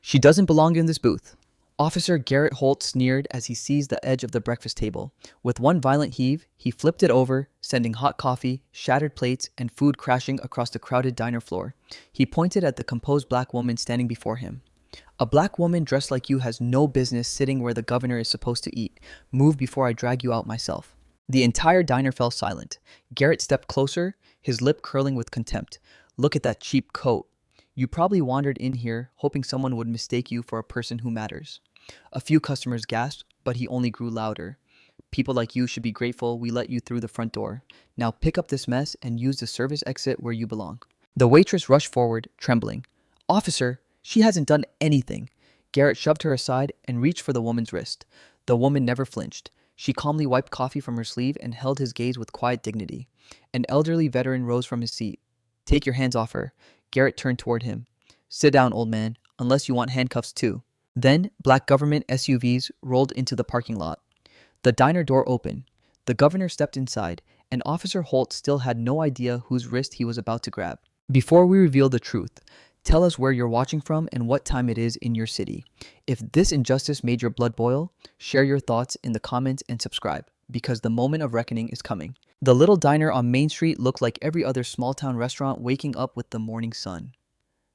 She doesn't belong in this booth. Officer Garrett Holt sneered as he seized the edge of the breakfast table. With one violent heave, he flipped it over, sending hot coffee, shattered plates, and food crashing across the crowded diner floor. He pointed at the composed black woman standing before him. A black woman dressed like you has no business sitting where the governor is supposed to eat. Move before I drag you out myself. The entire diner fell silent. Garrett stepped closer, his lip curling with contempt. Look at that cheap coat. You probably wandered in here hoping someone would mistake you for a person who matters. A few customers gasped, but he only grew louder. People like you should be grateful we let you through the front door. Now pick up this mess and use the service exit where you belong. The waitress rushed forward, trembling. Officer, she hasn't done anything. Garrett shoved her aside and reached for the woman's wrist. The woman never flinched. She calmly wiped coffee from her sleeve and held his gaze with quiet dignity. An elderly veteran rose from his seat. Take your hands off her. Garrett turned toward him. Sit down, old man, unless you want handcuffs too. Then, black government SUVs rolled into the parking lot. The diner door opened. The governor stepped inside, and Officer Holt still had no idea whose wrist he was about to grab. Before we reveal the truth, tell us where you're watching from and what time it is in your city. If this injustice made your blood boil, share your thoughts in the comments and subscribe, because the moment of reckoning is coming. The little diner on Main Street looked like every other small-town restaurant waking up with the morning sun.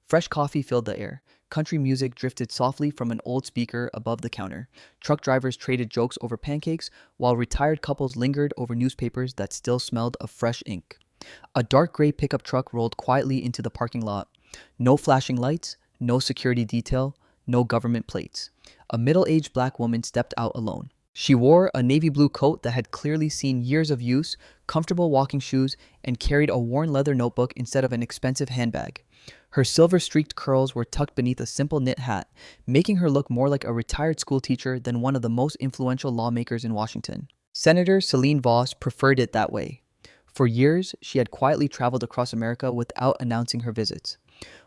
Fresh coffee filled the air. Country music drifted softly from an old speaker above the counter. Truck drivers traded jokes over pancakes, while retired couples lingered over newspapers that still smelled of fresh ink. A dark gray pickup truck rolled quietly into the parking lot. No flashing lights, no security detail, no government plates. A middle-aged black woman stepped out alone. She wore a navy blue coat that had clearly seen years of use, comfortable walking shoes, and carried a worn leather notebook instead of an expensive handbag. Her silver-streaked curls were tucked beneath a simple knit hat, making her look more like a retired schoolteacher than one of the most influential lawmakers in Washington. Senator Celine Voss preferred it that way. For years, she had quietly traveled across America without announcing her visits.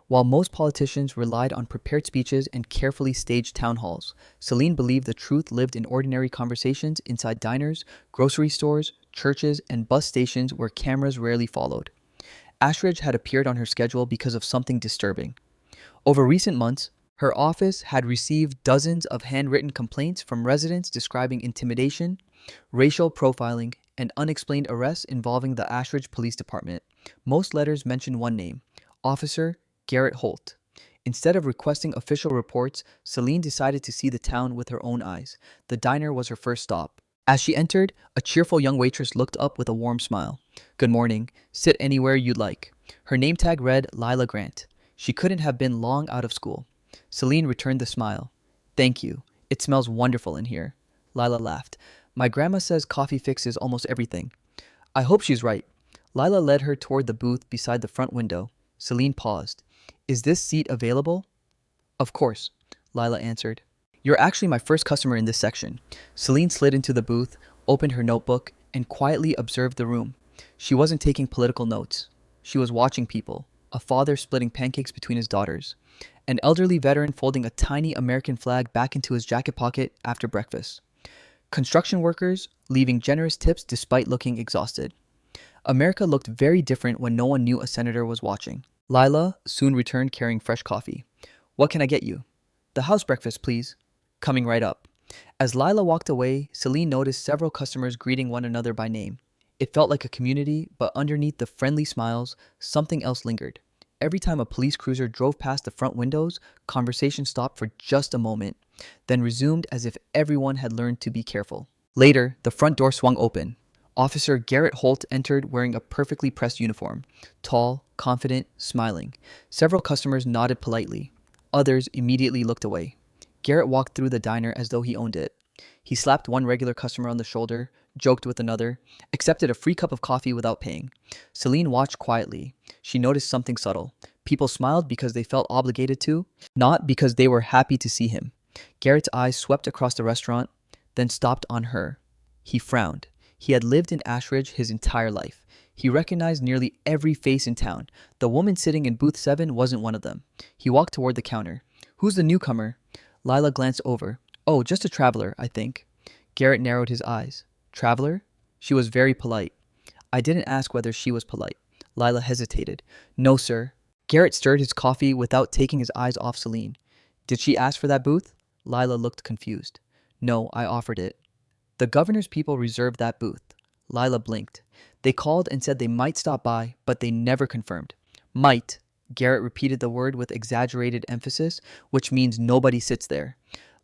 While most politicians relied on prepared speeches and carefully staged town halls, Celine believed the truth lived in ordinary conversations inside diners, grocery stores, churches, and bus stations where cameras rarely followed. Ashridge had appeared on her schedule because of something disturbing. Over recent months, her office had received dozens of handwritten complaints from residents describing intimidation, racial profiling, and unexplained arrests involving the Ashridge Police Department. Most letters mentioned one name, Officer Garrett Holt. Instead of requesting official reports, Celine decided to see the town with her own eyes. The diner was her first stop. As she entered, a cheerful young waitress looked up with a warm smile. Good morning. Sit anywhere you'd like. Her name tag read Lila Grant. She couldn't have been long out of school. Celine returned the smile. Thank you. It smells wonderful in here. Lila laughed. My grandma says coffee fixes almost everything. I hope she's right. Lila led her toward the booth beside the front window. Celine paused. Is this seat available? Of course, Lila answered. You're actually my first customer in this section. Celine slid into the booth, opened her notebook, and quietly observed the room. She wasn't taking political notes. She was watching people. A father splitting pancakes between his daughters. An elderly veteran folding a tiny American flag back into his jacket pocket after breakfast. Construction workers leaving generous tips despite looking exhausted. America looked very different when no one knew a senator was watching. Lila soon returned carrying fresh coffee. What can I get you? The house breakfast, please. Coming right up. As Lila walked away, Celine noticed several customers greeting one another by name. It felt like a community, but underneath the friendly smiles, something else lingered. Every time a police cruiser drove past the front windows, conversation stopped for just a moment, then resumed as if everyone had learned to be careful. Later, the front door swung open. Officer Garrett Holt entered wearing a perfectly pressed uniform, tall, confident, smiling. Several customers nodded politely. Others immediately looked away. Garrett walked through the diner as though he owned it. He slapped one regular customer on the shoulder, joked with another, accepted a free cup of coffee without paying. Celine watched quietly. She noticed something subtle. People smiled because they felt obligated to, not because they were happy to see him. Garrett's eyes swept across the restaurant, then stopped on her. He frowned. He had lived in Ashridge his entire life. He recognized nearly every face in town. The woman sitting in booth 7 wasn't one of them. He walked toward the counter. Who's the newcomer? Lila glanced over. Oh, just a traveler, I think. Garrett narrowed his eyes. Traveler? She was very polite. I didn't ask whether she was polite. Lila hesitated. No, sir. Garrett stirred his coffee without taking his eyes off Celine. Did she ask for that booth? Lila looked confused. No, I offered it. The governor's people reserved that booth. Lila blinked. They called and said they might stop by, but they never confirmed. Might. Garrett repeated the word with exaggerated emphasis, which means nobody sits there.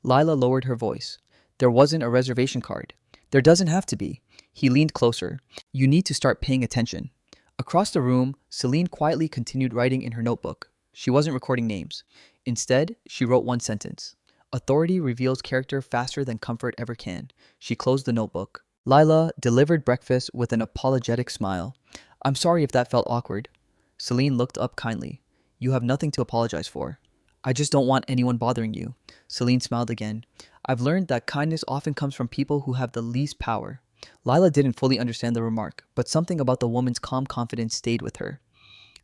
Lila lowered her voice. There wasn't a reservation card. There doesn't have to be. He leaned closer. You need to start paying attention. Across the room, Celine quietly continued writing in her notebook. She wasn't recording names. Instead, she wrote one sentence. Authority reveals character faster than comfort ever can. She closed the notebook. Lila delivered breakfast with an apologetic smile. I'm sorry if that felt awkward. Celine looked up kindly. You have nothing to apologize for. I just don't want anyone bothering you. Celine smiled again. I've learned that kindness often comes from people who have the least power. Lila didn't fully understand the remark, but something about the woman's calm confidence stayed with her.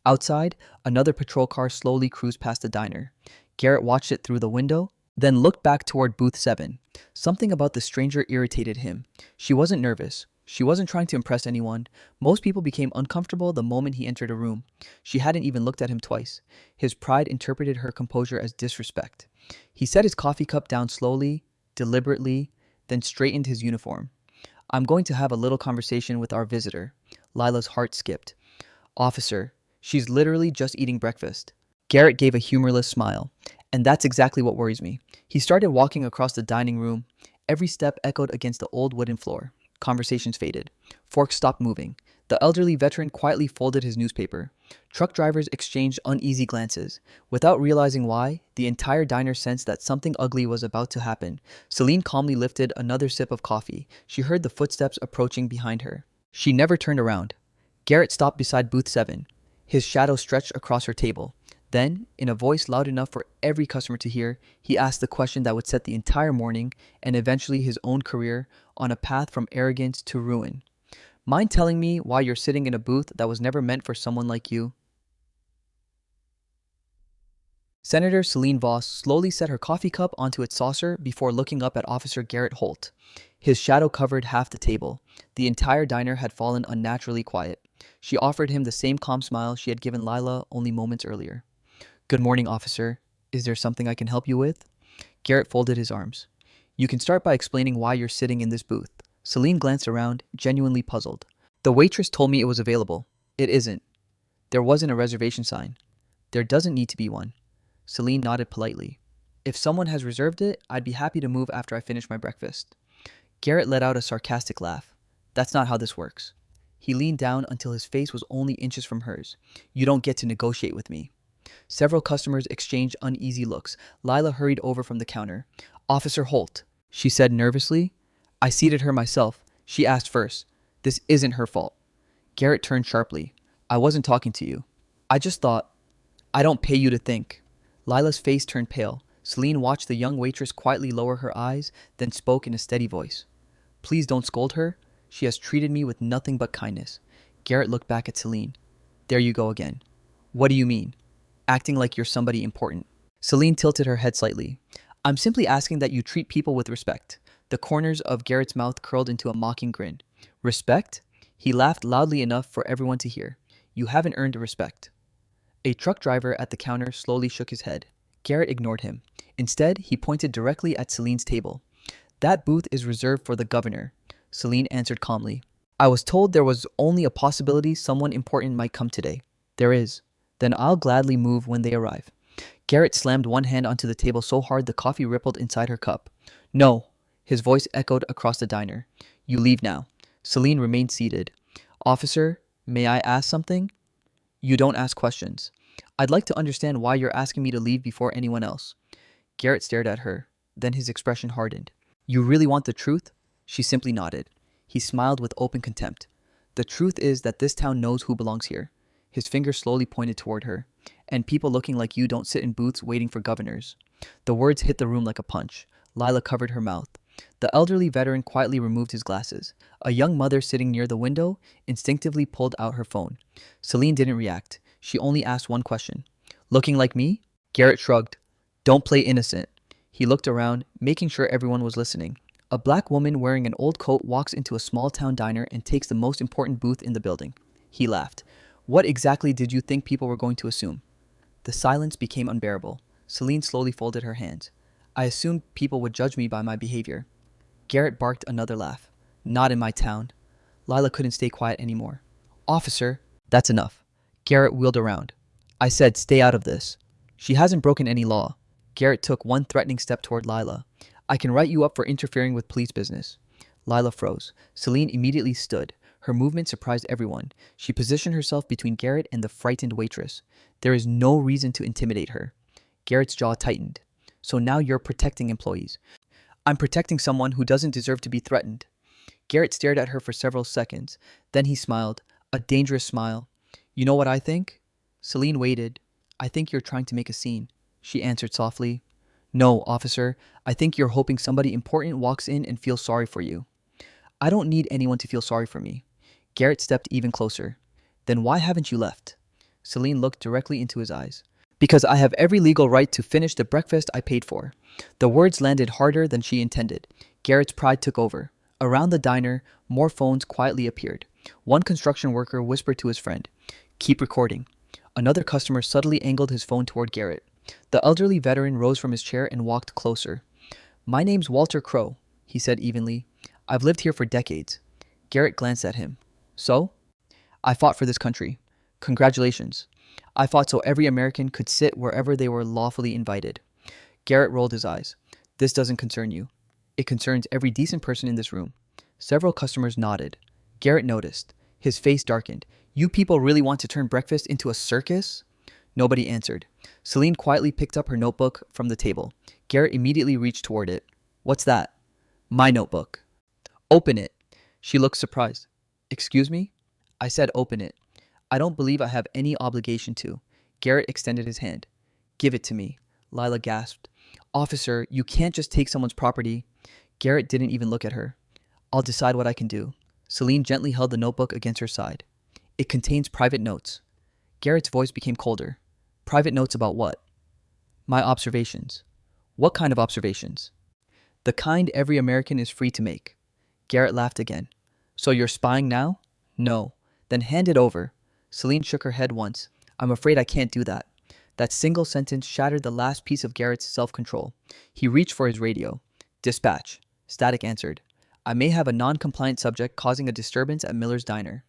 Outside, another patrol car slowly cruised past the diner. Garrett watched it through the window, then looked back toward booth 7. Something about the stranger irritated him. She wasn't nervous. She wasn't trying to impress anyone. Most people became uncomfortable the moment he entered a room. She hadn't even looked at him twice. His pride interpreted her composure as disrespect. He set his coffee cup down slowly, deliberately, then straightened his uniform. I'm going to have a little conversation with our visitor. Lila's heart skipped. Officer, she's literally just eating breakfast. Garrett gave a humorless smile. And that's exactly what worries me. He started walking across the dining room. Every step echoed against the old wooden floor. Conversations faded. Forks stopped moving. The elderly veteran quietly folded his newspaper. Truck drivers exchanged uneasy glances. Without realizing why, the entire diner sensed that something ugly was about to happen. Celine calmly lifted another sip of coffee. She heard the footsteps approaching behind her. She never turned around. Garrett stopped beside booth 7. His shadow stretched across her table. Then, in a voice loud enough for every customer to hear, he asked the question that would set the entire morning, and eventually his own career, on a path from arrogance to ruin. Mind telling me why you're sitting in a booth that was never meant for someone like you? Senator Celine Voss slowly set her coffee cup onto its saucer before looking up at Officer Garrett Holt. His shadow covered half the table. The entire diner had fallen unnaturally quiet. She offered him the same calm smile she had given Lila only moments earlier. Good morning, officer. Is there something I can help you with? Garrett folded his arms. You can start by explaining why you're sitting in this booth. Celine glanced around, genuinely puzzled. The waitress told me it was available. It isn't. There wasn't a reservation sign. There doesn't need to be one. Celine nodded politely. If someone has reserved it, I'd be happy to move after I finish my breakfast. Garrett let out a sarcastic laugh. That's not how this works. He leaned down until his face was only inches from hers. You don't get to negotiate with me. Several customers exchanged uneasy looks. Lila hurried over from the counter. Officer Holt, she said nervously. I seated her myself. She asked first. This isn't her fault. Garrett turned sharply. I wasn't talking to you. I just thought, I don't pay you to think. Lila's face turned pale. Celine watched the young waitress quietly lower her eyes, then spoke in a steady voice. Please don't scold her. She has treated me with nothing but kindness. Garrett looked back at Celine. There you go again. What do you mean? Acting like you're somebody important. Celine tilted her head slightly. I'm simply asking that you treat people with respect. The corners of Garrett's mouth curled into a mocking grin. Respect? He laughed loudly enough for everyone to hear. You haven't earned respect. A truck driver at the counter slowly shook his head. Garrett ignored him. Instead, he pointed directly at Celine's table. That booth is reserved for the governor. Celine answered calmly. I was told there was only a possibility someone important might come today. There is. Then I'll gladly move when they arrive. Garrett slammed one hand onto the table so hard the coffee rippled inside her cup. No. His voice echoed across the diner. You leave now. Celine remained seated. Officer, may I ask something? You don't ask questions. I'd like to understand why you're asking me to leave before anyone else. Garrett stared at her. Then his expression hardened. You really want the truth? She simply nodded. He smiled with open contempt. The truth is that this town knows who belongs here. His finger slowly pointed toward her. And people looking like you don't sit in booths waiting for governors. The words hit the room like a punch. Lila covered her mouth. The elderly veteran quietly removed his glasses. A young mother sitting near the window instinctively pulled out her phone. Celine didn't react. She only asked one question. Looking like me? Garrett shrugged. Don't play innocent. He looked around, making sure everyone was listening. A black woman wearing an old coat walks into a small town diner and takes the most important booth in the building. He laughed. What exactly did you think people were going to assume? The silence became unbearable. Celine slowly folded her hands. I assumed people would judge me by my behavior. Garrett barked another laugh. Not in my town. Lila couldn't stay quiet anymore. Officer, that's enough. Garrett wheeled around. I said, stay out of this. She hasn't broken any law. Garrett took one threatening step toward Lila. I can write you up for interfering with police business. Lila froze. Celine immediately stood. Her movement surprised everyone. She positioned herself between Garrett and the frightened waitress. There is no reason to intimidate her. Garrett's jaw tightened. So now you're protecting employees. I'm protecting someone who doesn't deserve to be threatened. Garrett stared at her for several seconds. Then he smiled, a dangerous smile. You know what I think? Celine waited. I think you're trying to make a scene. She answered softly. No, officer. I think you're hoping somebody important walks in and feels sorry for you. I don't need anyone to feel sorry for me. Garrett stepped even closer. Then why haven't you left? Celine looked directly into his eyes. Because I have every legal right to finish the breakfast I paid for. The words landed harder than she intended. Garrett's pride took over. Around the diner, more phones quietly appeared. One construction worker whispered to his friend, keep recording. Another customer subtly angled his phone toward Garrett. The elderly veteran rose from his chair and walked closer. My name's Walter Crow, he said evenly. I've lived here for decades. Garrett glanced at him. So? I fought for this country. Congratulations. I fought so every American could sit wherever they were lawfully invited. Garrett rolled his eyes. This doesn't concern you. It concerns every decent person in this room. Several customers nodded. Garrett noticed. His face darkened. You people really want to turn breakfast into a circus? Nobody answered. Celine quietly picked up her notebook from the table. Garrett immediately reached toward it. What's that? My notebook. Open it. She looked surprised. Excuse me? I said open it. I don't believe I have any obligation to. Garrett extended his hand. Give it to me. Lila gasped. Officer, you can't just take someone's property. Garrett didn't even look at her. I'll decide what I can do. Celine gently held the notebook against her side. It contains private notes. Garrett's voice became colder. Private notes about what? My observations. What kind of observations? The kind every American is free to make. Garrett laughed again. So you're spying now? No. Then hand it over. Celine shook her head once. I'm afraid I can't do that. That single sentence shattered the last piece of Garrett's self-control. He reached for his radio. Dispatch. Static answered. I may have a non-compliant subject causing a disturbance at Miller's Diner.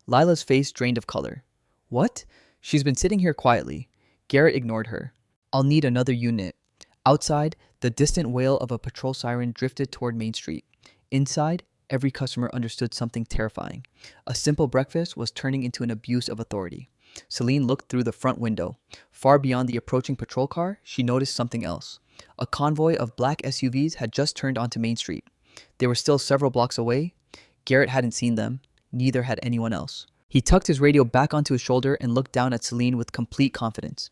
Lila's face drained of color. What? She's been sitting here quietly. Garrett ignored her. I'll need another unit. Outside, the distant wail of a patrol siren drifted toward Main Street. Inside, every customer understood something terrifying. A simple breakfast was turning into an abuse of authority. Celine looked through the front window. Far beyond the approaching patrol car, she noticed something else. A convoy of black SUVs had just turned onto Main Street. They were still several blocks away. Garrett hadn't seen them. Neither had anyone else. He tucked his radio back onto his shoulder and looked down at Celine with complete confidence.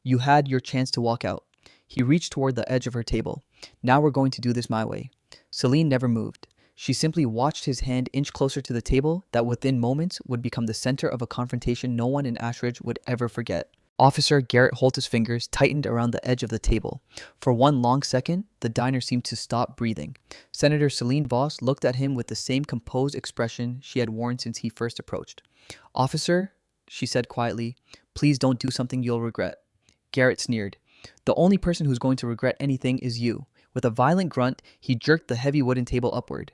You had your chance to walk out. He reached toward the edge of her table. Now we're going to do this my way. Celine never moved. She simply watched his hand inch closer to the table that within moments would become the center of a confrontation no one in Ashridge would ever forget. Officer Garrett Holt's fingers tightened around the edge of the table. For one long second, the diner seemed to stop breathing. Senator Celine Voss looked at him with the same composed expression she had worn since he first approached. Officer, she said quietly, please don't do something you'll regret. Garrett sneered. The only person who's going to regret anything is you. With a violent grunt, he jerked the heavy wooden table upward.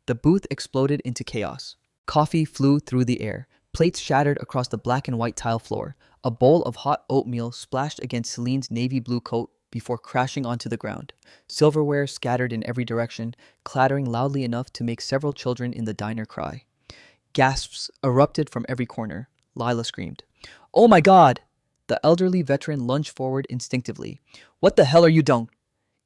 The booth exploded into chaos. Coffee flew through the air. Plates shattered across the black and white tile floor. A bowl of hot oatmeal splashed against Celine's navy blue coat before crashing onto the ground. Silverware scattered in every direction, clattering loudly enough to make several children in the diner cry. Gasps erupted from every corner. Lila screamed. Oh my God! The elderly veteran lunged forward instinctively. What the hell are you doing?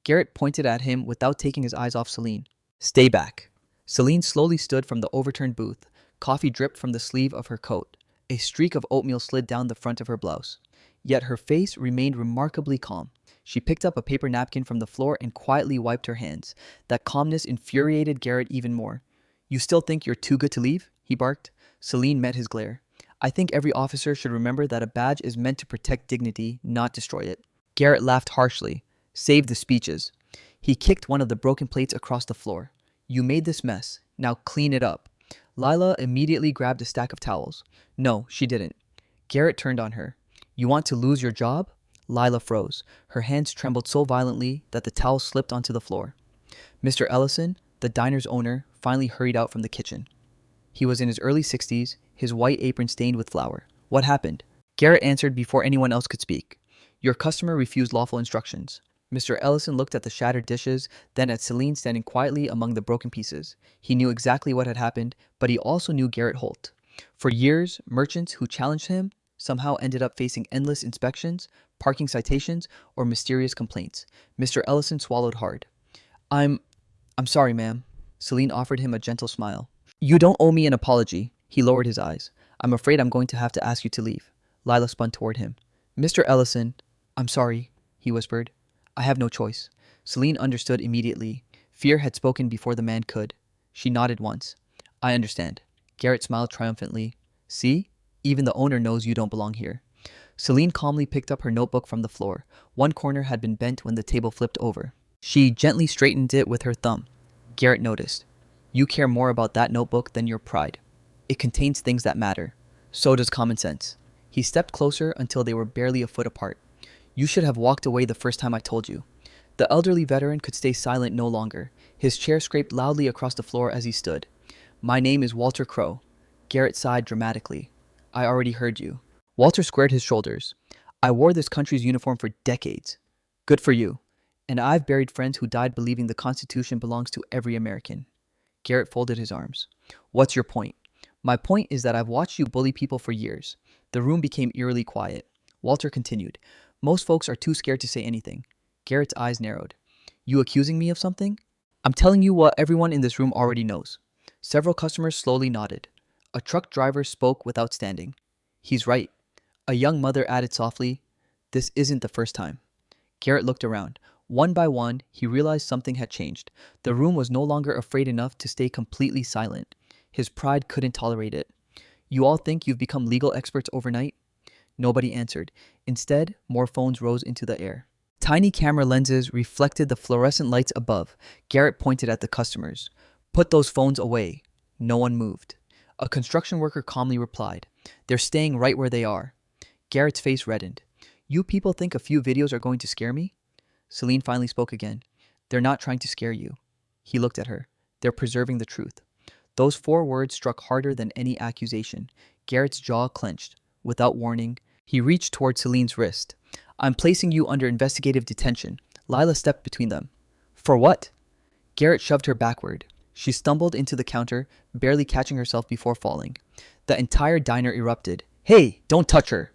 Garrett pointed at him without taking his eyes off Celine. Stay back. Celine slowly stood from the overturned booth. Coffee dripped from the sleeve of her coat. A streak of oatmeal slid down the front of her blouse. Yet her face remained remarkably calm. She picked up a paper napkin from the floor and quietly wiped her hands. That calmness infuriated Garrett even more. You still think you're too good to leave? He barked. Celine met his glare. I think every officer should remember that a badge is meant to protect dignity, not destroy it. Garrett laughed harshly. Save the speeches. He kicked one of the broken plates across the floor. You made this mess. Now clean it up. Lila immediately grabbed a stack of towels. No, she didn't. Garrett turned on her. You want to lose your job? Lila froze. Her hands trembled so violently that the towel slipped onto the floor. Mr. Ellison, the diner's owner, finally hurried out from the kitchen. He was in his early 60s, his white apron stained with flour. What happened? Garrett answered before anyone else could speak. Your customer refused lawful instructions. Mr. Ellison looked at the shattered dishes, then at Celine standing quietly among the broken pieces. He knew exactly what had happened, but he also knew Garrett Holt. For years, merchants who challenged him somehow ended up facing endless inspections, parking citations, or mysterious complaints. Mr. Ellison swallowed hard. I'm sorry, ma'am. Celine offered him a gentle smile. You don't owe me an apology. He lowered his eyes. I'm afraid I'm going to have to ask you to leave. Lila spun toward him. Mr. Ellison, I'm sorry, he whispered. I have no choice. Celine understood immediately. Fear had spoken before the man could. She nodded once. I understand. Garrett smiled triumphantly. See? Even the owner knows you don't belong here. Celine calmly picked up her notebook from the floor. One corner had been bent when the table flipped over. She gently straightened it with her thumb. Garrett noticed. You care more about that notebook than your pride. It contains things that matter. So does common sense. He stepped closer until they were barely a foot apart. You should have walked away the first time I told you. The elderly veteran could stay silent no longer. His chair scraped loudly across the floor as he stood. My name is Walter Crowe. Garrett sighed dramatically. I already heard you. Walter squared his shoulders. I wore this country's uniform for decades. Good for you. And I've buried friends who died believing the Constitution belongs to every American. Garrett folded his arms. What's your point? My point is that I've watched you bully people for years. The room became eerily quiet. Walter continued. Most folks are too scared to say anything. Garrett's eyes narrowed. You accusing me of something? I'm telling you what everyone in this room already knows. Several customers slowly nodded. A truck driver spoke without standing. He's right. A young mother added softly. This isn't the first time. Garrett looked around. One by one, he realized something had changed. The room was no longer afraid enough to stay completely silent. His pride couldn't tolerate it. You all think you've become legal experts overnight? Nobody answered. Instead, more phones rose into the air. Tiny camera lenses reflected the fluorescent lights above. Garrett pointed at the customers. Put those phones away. No one moved. A construction worker calmly replied. They're staying right where they are. Garrett's face reddened. You people think a few videos are going to scare me? Celine finally spoke again. They're not trying to scare you. He looked at her. They're preserving the truth. Those 4 words struck harder than any accusation. Garrett's jaw clenched. Without warning, he reached toward Celine's wrist. I'm placing you under investigative detention. Lila stepped between them. For what? Garrett shoved her backward. She stumbled into the counter, barely catching herself before falling. The entire diner erupted. Hey, don't touch her!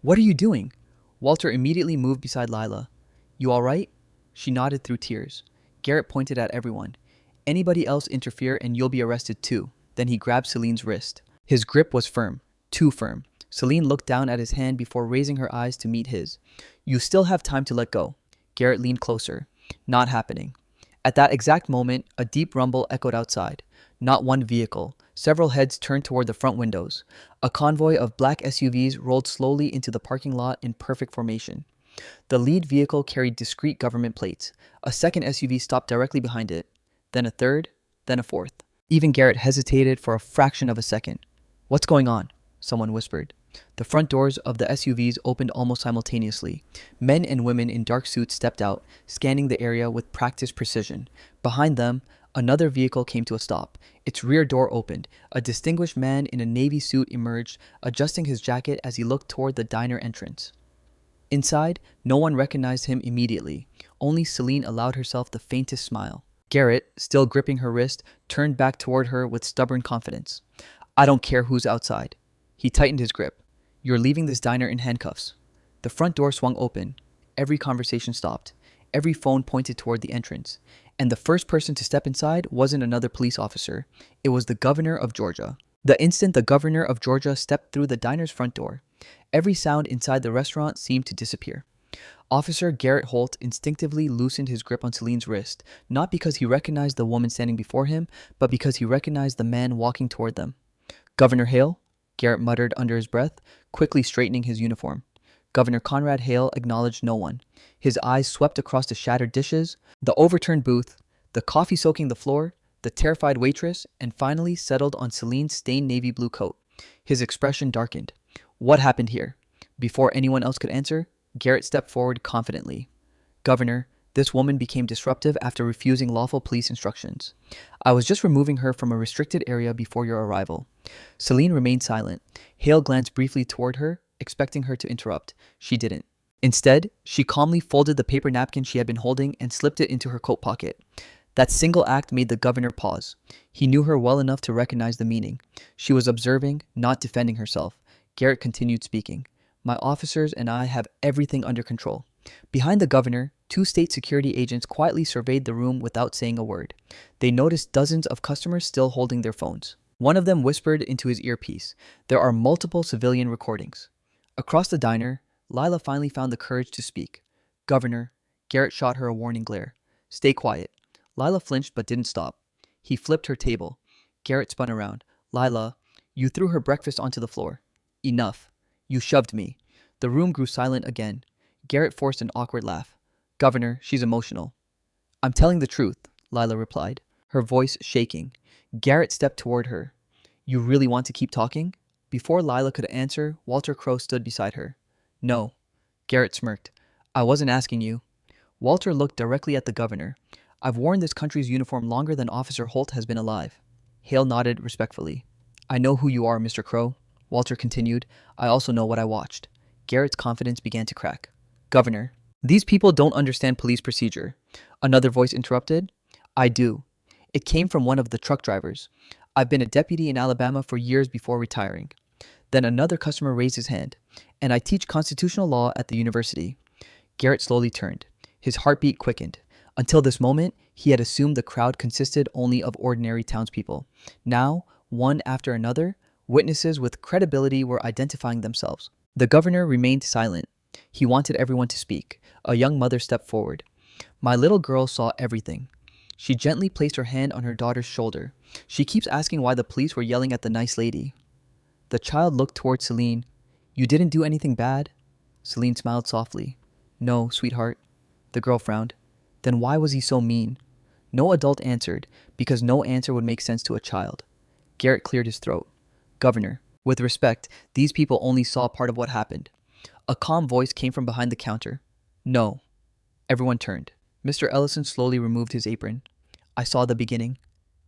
What are you doing? Walter immediately moved beside Lila. You all right? She nodded through tears. Garrett pointed at everyone. Anybody else interfere and you'll be arrested too. Then he grabbed Celine's wrist. His grip was firm. Too firm. Celine looked down at his hand before raising her eyes to meet his. You still have time to let go. Garrett leaned closer. Not happening. At that exact moment, a deep rumble echoed outside. Not one vehicle. Several heads turned toward the front windows. A convoy of black SUVs rolled slowly into the parking lot in perfect formation. The lead vehicle carried discreet government plates. A second SUV stopped directly behind it. Then a third, then a fourth. Even Garrett hesitated for a fraction of a second. What's going on? Someone whispered. The front doors of the SUVs opened almost simultaneously. Men and women in dark suits stepped out, scanning the area with practiced precision. Behind them, another vehicle came to a stop. Its rear door opened. A distinguished man in a navy suit emerged, adjusting his jacket as he looked toward the diner entrance. Inside, no one recognized him immediately. Only Celine allowed herself the faintest smile. Garrett, still gripping her wrist, turned back toward her with stubborn confidence. I don't care who's outside. He tightened his grip. You're leaving this diner in handcuffs. The front door swung open. Every conversation stopped. Every phone pointed toward the entrance. And the first person to step inside wasn't another police officer. It was the governor of Georgia. The instant the governor of Georgia stepped through the diner's front door, every sound inside the restaurant seemed to disappear. Officer Garrett Holt instinctively loosened his grip on Celine's wrist, not because he recognized the woman standing before him, but because he recognized the man walking toward them. Governor Hale? Garrett muttered under his breath, quickly straightening his uniform. Governor Conrad Hale acknowledged no one. His eyes swept across the shattered dishes, the overturned booth, the coffee soaking the floor, the terrified waitress, and finally settled on Celine's stained navy blue coat. His expression darkened. What happened here? Before anyone else could answer, Garrett stepped forward confidently. Governor, this woman became disruptive after refusing lawful police instructions. I was just removing her from a restricted area before your arrival. Celine remained silent. Hale glanced briefly toward her, expecting her to interrupt. She didn't. Instead, she calmly folded the paper napkin she had been holding and slipped it into her coat pocket. That single act made the governor pause. He knew her well enough to recognize the meaning. She was observing, not defending herself. Garrett continued speaking. My officers and I have everything under control. Behind the governor, two state security agents quietly surveyed the room without saying a word. They noticed dozens of customers still holding their phones. One of them whispered into his earpiece, "There are multiple civilian recordings." Across the diner, Lila finally found the courage to speak. "Governor," Garrett shot her a warning glare. "Stay quiet." Lila flinched but didn't stop. He flipped her table. Garrett spun around. "Lila, you threw her breakfast onto the floor." "Enough. You shoved me." The room grew silent again. Garrett forced an awkward laugh. "Governor, she's emotional." "I'm telling the truth," Lila replied, her voice shaking. Garrett stepped toward her. "You really want to keep talking?" Before Lila could answer, Walter Crowe stood beside her. "No." Garrett smirked. "I wasn't asking you." Walter looked directly at the governor. "I've worn this country's uniform longer than Officer Holt has been alive." Hale nodded respectfully. "I know who you are, Mr. Crowe." Walter continued. "I also know what I watched." Garrett's confidence began to crack. "Governor, these people don't understand police procedure." Another voice interrupted. "I do. It came from one of the truck drivers. I've been a deputy in Alabama for years before retiring." Then another customer raised his hand. "And I teach constitutional law at the university." Garrett slowly turned. His heartbeat quickened. Until this moment, he had assumed the crowd consisted only of ordinary townspeople. Now, one after another, witnesses with credibility were identifying themselves. The governor remained silent. He wanted everyone to speak. A young mother stepped forward. "My little girl saw everything." She gently placed her hand on her daughter's shoulder. "She keeps asking why the police were yelling at the nice lady." The child looked toward Celine. "You didn't do anything bad?" Celine smiled softly. "No, sweetheart." The girl frowned. "Then why was he so mean?" No adult answered, because no answer would make sense to a child. Garrett cleared his throat. "Governor, with respect, these people only saw part of what happened." A calm voice came from behind the counter. "No." Everyone turned. Mr. Ellison slowly removed his apron. "I saw the beginning."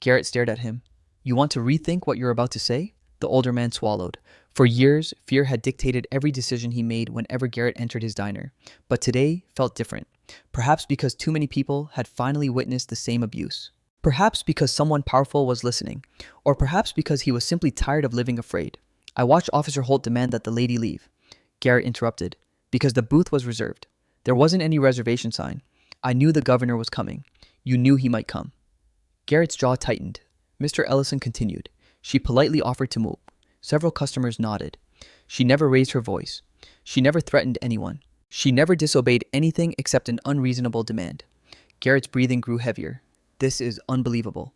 Garrett stared at him. "You want to rethink what you're about to say?" The older man swallowed. For years, fear had dictated every decision he made whenever Garrett entered his diner. But today felt different. Perhaps because too many people had finally witnessed the same abuse. Perhaps because someone powerful was listening. Or perhaps because he was simply tired of living afraid. "I watched Officer Holt demand that the lady leave." Garrett interrupted. "Because the booth was reserved. There wasn't any reservation sign. I knew the governor was coming. You knew he might come." Garrett's jaw tightened. Mr. Ellison continued. "She politely offered to move." Several customers nodded. "She never raised her voice. She never threatened anyone. She never disobeyed anything except an unreasonable demand." Garrett's breathing grew heavier. "This is unbelievable."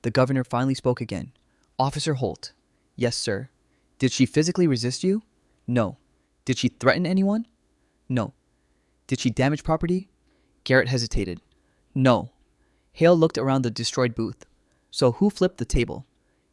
The governor finally spoke again. "Officer Holt." "Yes, sir." "Did she physically resist you?" "No." "Did she threaten anyone?" "No." "Did she damage property?" Garrett hesitated. "No." Hale looked around the destroyed booth. "So who flipped the table?"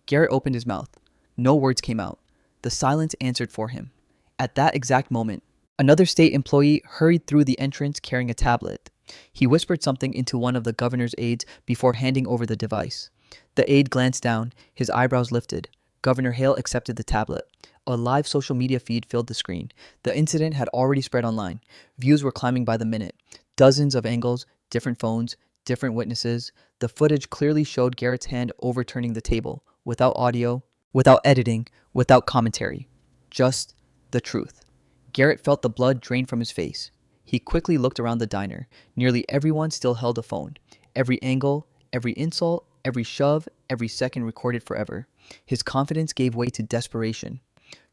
Garrett opened his mouth. No words came out. The silence answered for him. At that exact moment, another state employee hurried through the entrance carrying a tablet. He whispered something into one of the governor's aides before handing over the device. The aide glanced down, his eyebrows lifted. Governor Hale accepted the tablet. A live social media feed filled the screen. The incident had already spread online. Views were climbing by the minute. Dozens of angles, different phones, different witnesses. The footage clearly showed Garrett's hand overturning the table, without audio, without editing, without commentary. Just the truth. Garrett felt the blood drain from his face. He quickly looked around the diner. Nearly everyone still held a phone. Every angle, every insult, every shove, every second recorded forever. His confidence gave way to desperation.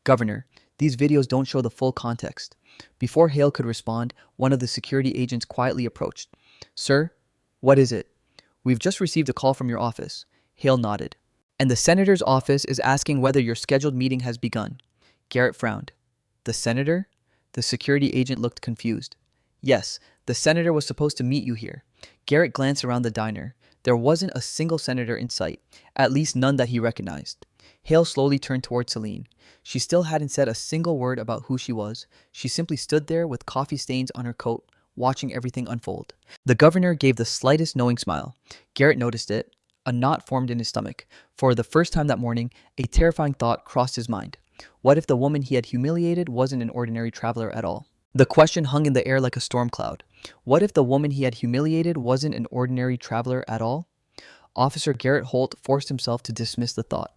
"Governor, these videos don't show the full context." Before Hale could respond, one of the security agents quietly approached. "Sir, what is it?" "We've just received a call from your office." Hale nodded. "And the senator's office is asking whether your scheduled meeting has begun." Garrett frowned. "The senator?" The security agent looked confused. "Yes, the senator was supposed to meet you here." Garrett glanced around the diner. There wasn't a single senator in sight, at least none that he recognized. Hale slowly turned toward Celine. She still hadn't said a single word about who she was. She simply stood there with coffee stains on her coat, watching everything unfold. The governor gave the slightest knowing smile. Garrett noticed it. A knot formed in his stomach. For the first time that morning, a terrifying thought crossed his mind. What if the woman he had humiliated wasn't an ordinary traveler at all? The question hung in the air like a storm cloud. What if the woman he had humiliated wasn't an ordinary traveler at all? Officer Garrett Holt forced himself to dismiss the thought.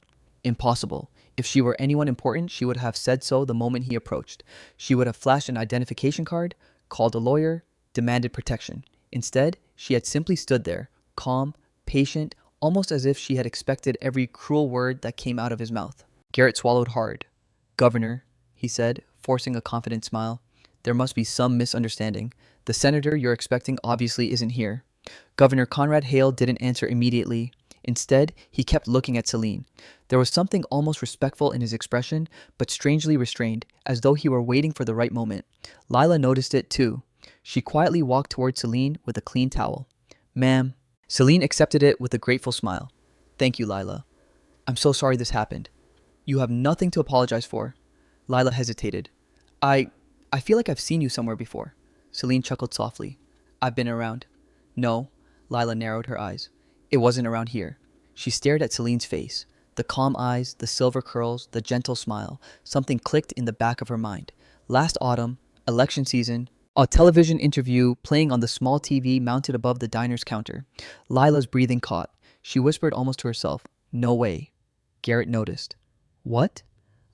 Impossible. If she were anyone important, she would have said so the moment he approached. She would have flashed an identification card, called a lawyer, demanded protection. Instead, she had simply stood there, calm, patient, almost as if she had expected every cruel word that came out of his mouth. Garrett swallowed hard. "Governor," he said, forcing a confident smile, "there must be some misunderstanding. The senator you're expecting obviously isn't here." Governor Conrad Hale didn't answer immediately. Instead, he kept looking at Celine. There was something almost respectful in his expression, but strangely restrained, as though he were waiting for the right moment. Lila noticed it too. She quietly walked toward Celine with a clean towel. "Ma'am." Celine accepted it with a grateful smile. "Thank you, Lila. I'm so sorry this happened." "You have nothing to apologize for." Lila hesitated. I feel like I've seen you somewhere before." Celine chuckled softly. "I've been around." "No." Lila narrowed her eyes. "It wasn't around here." She stared at Celine's face. The calm eyes, the silver curls, the gentle smile. Something clicked in the back of her mind. Last autumn, election season, a television interview playing on the small TV mounted above the diner's counter. Lila's breathing caught. She whispered almost to herself, "No way." Garrett noticed. "What?"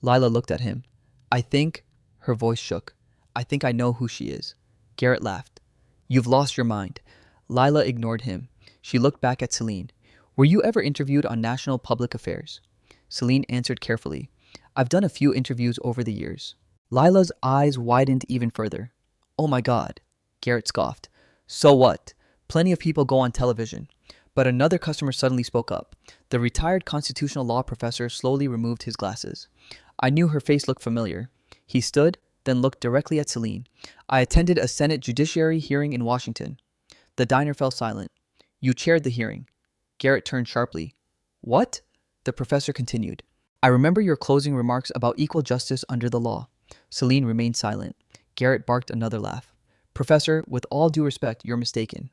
Lila looked at him. "I think," her voice shook, "I think I know who she is." Garrett laughed. "You've lost your mind." Lila ignored him. She looked back at Celine. "Were you ever interviewed on national public affairs?" Celine answered carefully. "I've done a few interviews over the years." Lila's eyes widened even further. "Oh my God," Garrett scoffed. "So what? Plenty of people go on television." But another customer suddenly spoke up. The retired constitutional law professor slowly removed his glasses. I knew her face looked familiar. He stood, then looked directly at Celine. "I attended a Senate Judiciary hearing in Washington." The diner fell silent. "You chaired the hearing." Garrett turned sharply. "What?" The professor continued. "I remember your closing remarks about equal justice under the law." Celine remained silent. Garrett barked another laugh. "Professor, with all due respect, you're mistaken."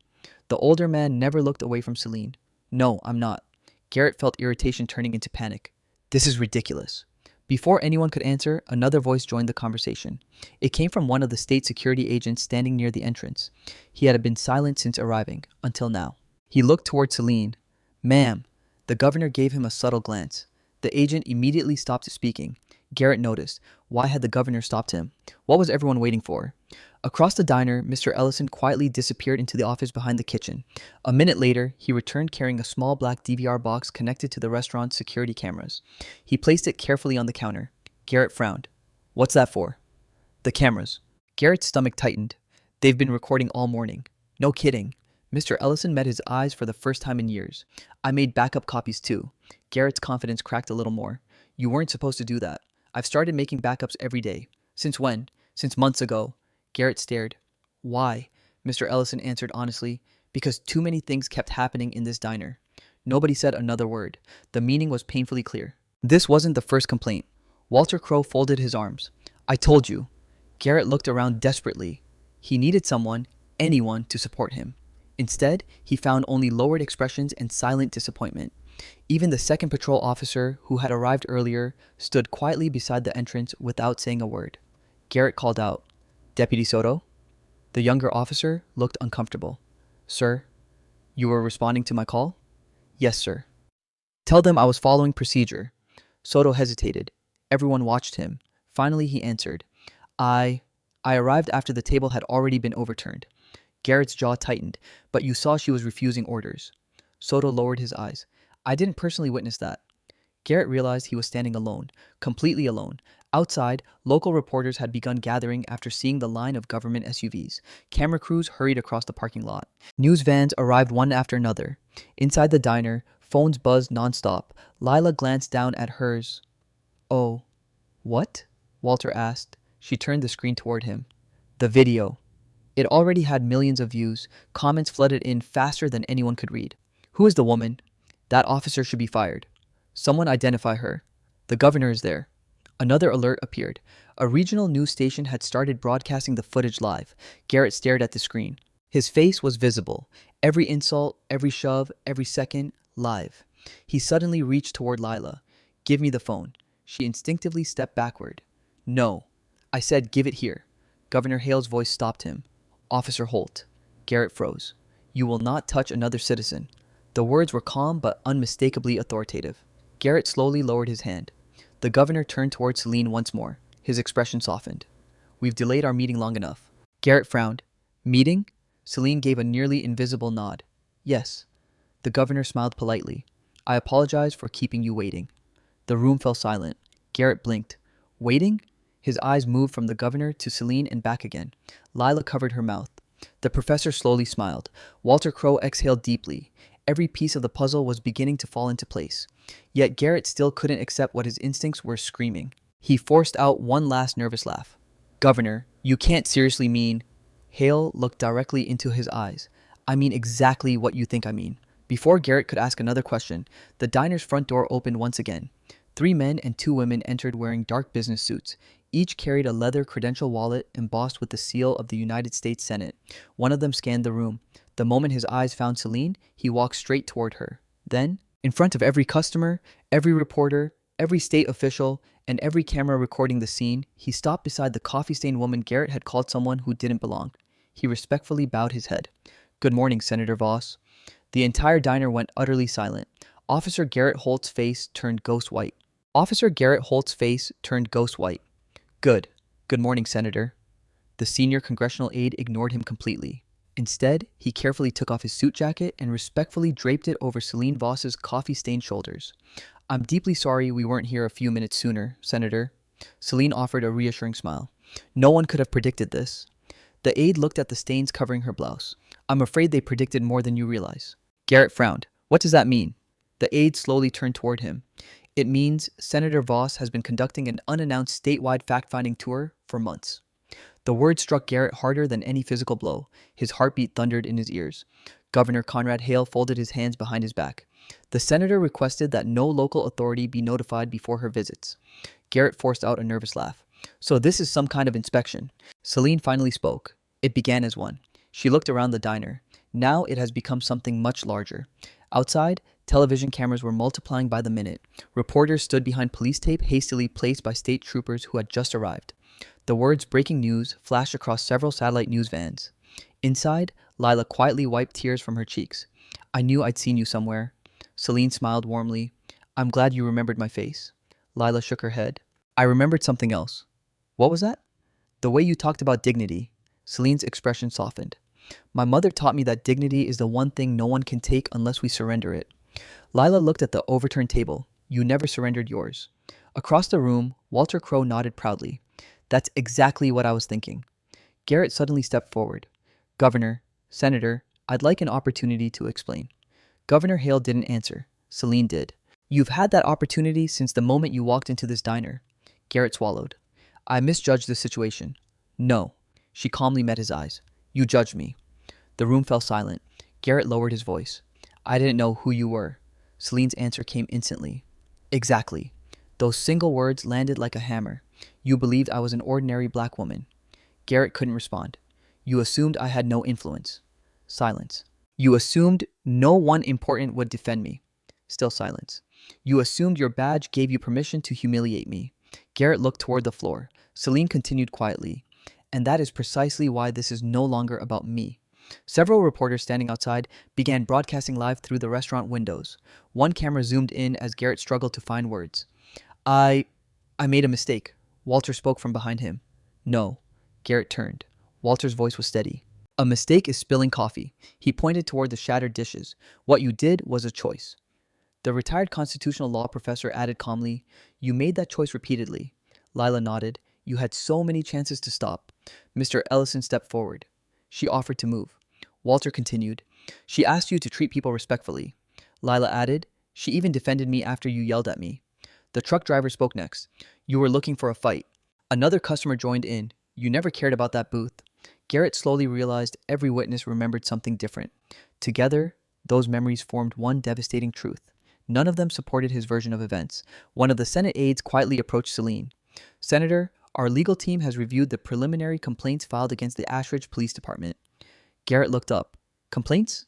The older man never looked away from Celine. "No, I'm not." Garrett felt irritation turning into panic. "This is ridiculous." Before anyone could answer, another voice joined the conversation. It came from one of the state security agents standing near the entrance. He had been silent since arriving, until now. He looked toward Celine. "Ma'am." The governor gave him a subtle glance. The agent immediately stopped speaking. Garrett noticed. Why had the governor stopped him? What was everyone waiting for? Across the diner, Mr. Ellison quietly disappeared into the office behind the kitchen. A minute later, he returned carrying a small black DVR box connected to the restaurant's security cameras. He placed it carefully on the counter. Garrett frowned. "What's that for?" "The cameras." Garrett's stomach tightened. "They've been recording all morning." "No kidding." Mr. Ellison met his eyes for the first time in years. "I made backup copies too." Garrett's confidence cracked a little more. "You weren't supposed to do that. I've started making backups every day." "Since when?" "Since months ago." Garrett stared. "Why?" Mr. Ellison answered honestly. "Because too many things kept happening in this diner." Nobody said another word. The meaning was painfully clear. This wasn't the first complaint. Walter Crowe folded his arms. "I told you." Garrett looked around desperately. He needed someone, anyone, to support him. Instead, he found only lowered expressions and silent disappointment. Even the second patrol officer, who had arrived earlier, stood quietly beside the entrance without saying a word. Garrett called out, "Deputy Soto?" The younger officer looked uncomfortable. "Sir, you were responding to my call?" "Yes, sir." "Tell them I was following procedure." Soto hesitated. Everyone watched him. Finally, he answered, I arrived after the table had already been overturned." Garrett's jaw tightened. "But you saw she was refusing orders." Soto lowered his eyes. "I didn't personally witness that." Garrett realized he was standing alone, completely alone. Outside, local reporters had begun gathering after seeing the line of government SUVs. Camera crews hurried across the parking lot. News vans arrived one after another. Inside the diner, phones buzzed nonstop. Lila glanced down at hers. "Oh, what?" Walter asked. She turned the screen toward him. "The video." It already had millions of views. Comments flooded in faster than anyone could read. "Who is the woman?" "That officer should be fired." "Someone identify her." The governor is there. Another alert appeared. A regional news station had started broadcasting the footage live. Garrett stared at the screen. His face was visible. Every insult, every shove, every second, live. He suddenly reached toward Lila. Give me the phone. She instinctively stepped backward. No. I said give it here. Governor Hale's voice stopped him. Officer Holt. Garrett froze. You will not touch another citizen. The words were calm but unmistakably authoritative. Garrett slowly lowered his hand. The governor turned toward Celine once more. His expression softened. We've delayed our meeting long enough. Garrett frowned. Meeting? Celine gave a nearly invisible nod. Yes. The governor smiled politely. I apologize for keeping you waiting. The room fell silent. Garrett blinked. Waiting? His eyes moved from the governor to Celine and back again. Lila covered her mouth. The professor slowly smiled. Walter Crowe exhaled deeply. Every piece of the puzzle was beginning to fall into place. Yet Garrett still couldn't accept what his instincts were screaming. He forced out one last nervous laugh. Governor, you can't seriously mean... Hale looked directly into his eyes. I mean exactly what you think I mean. Before Garrett could ask another question, the diner's front door opened once again. 3 men and 2 women entered wearing dark business suits. Each carried a leather credential wallet embossed with the seal of the United States Senate. One of them scanned the room. The moment his eyes found Celine, he walked straight toward her. Then, in front of every customer, every reporter, every state official, and every camera recording the scene, he stopped beside the coffee-stained woman Garrett had called someone who didn't belong. He respectfully bowed his head. Good morning, Senator Voss. The entire diner went utterly silent. Officer Garrett Holt's face turned ghost white. Good. Good morning, Senator. The senior congressional aide ignored him completely. Instead, he carefully took off his suit jacket and respectfully draped it over Celine Voss's coffee-stained shoulders. I'm deeply sorry we weren't here a few minutes sooner, Senator. Celine offered a reassuring smile. No one could have predicted this. The aide looked at the stains covering her blouse. I'm afraid they predicted more than you realize. Garrett frowned. What does that mean? The aide slowly turned toward him. It means Senator Voss has been conducting an unannounced statewide fact-finding tour for months. The word struck Garrett harder than any physical blow. His heartbeat thundered in his ears. Governor Conrad Hale folded his hands behind his back. The senator requested that no local authority be notified before her visits. Garrett forced out a nervous laugh. So this is some kind of inspection. Celine finally spoke. It began as one. She looked around the diner. Now it has become something much larger. Outside, television cameras were multiplying by the minute. Reporters stood behind police tape hastily placed by state troopers who had just arrived. The words breaking news flashed across several satellite news vans. Inside, Lila quietly wiped tears from her cheeks. I knew I'd seen you somewhere. Celine smiled warmly. I'm glad you remembered my face. Lila shook her head. I remembered something else. What was that? The way you talked about dignity. Celine's expression softened. My mother taught me that dignity is the one thing no one can take unless we surrender it. Lila looked at the overturned table. You never surrendered yours. Across the room, Walter Crowe nodded proudly. That's exactly what I was thinking. Garrett suddenly stepped forward. Governor, Senator, I'd like an opportunity to explain. Governor Hale didn't answer. Celine did. You've had that opportunity since the moment you walked into this diner. Garrett swallowed. I misjudged the situation. No. She calmly met his eyes. You judged me. The room fell silent. Garrett lowered his voice. I didn't know who you were. Celine's answer came instantly. Exactly. Those single words landed like a hammer. You believed I was an ordinary black woman. Garrett couldn't respond. You assumed I had no influence. Silence. You assumed no one important would defend me. Still silence. You assumed your badge gave you permission to humiliate me. Garrett looked toward the floor. Celine continued quietly. And that is precisely why this is no longer about me. Several reporters standing outside began broadcasting live through the restaurant windows. One camera zoomed in as Garrett struggled to find words. I made a mistake. Walter spoke from behind him. No. Garrett turned. Walter's voice was steady. A mistake is spilling coffee. He pointed toward the shattered dishes. What you did was a choice. The retired constitutional law professor added calmly, You made that choice repeatedly. Lila nodded. You had so many chances to stop. Mr. Ellison stepped forward. She offered to move. Walter continued. She asked you to treat people respectfully. Lila added. She even defended me after you yelled at me. The truck driver spoke next. You were looking for a fight. Another customer joined in. You never cared about that booth. Garrett slowly realized every witness remembered something different. Together, those memories formed one devastating truth. None of them supported his version of events. One of the Senate aides quietly approached Celine. Senator, our legal team has reviewed the preliminary complaints filed against the Ashridge Police Department. Garrett looked up. Complaints?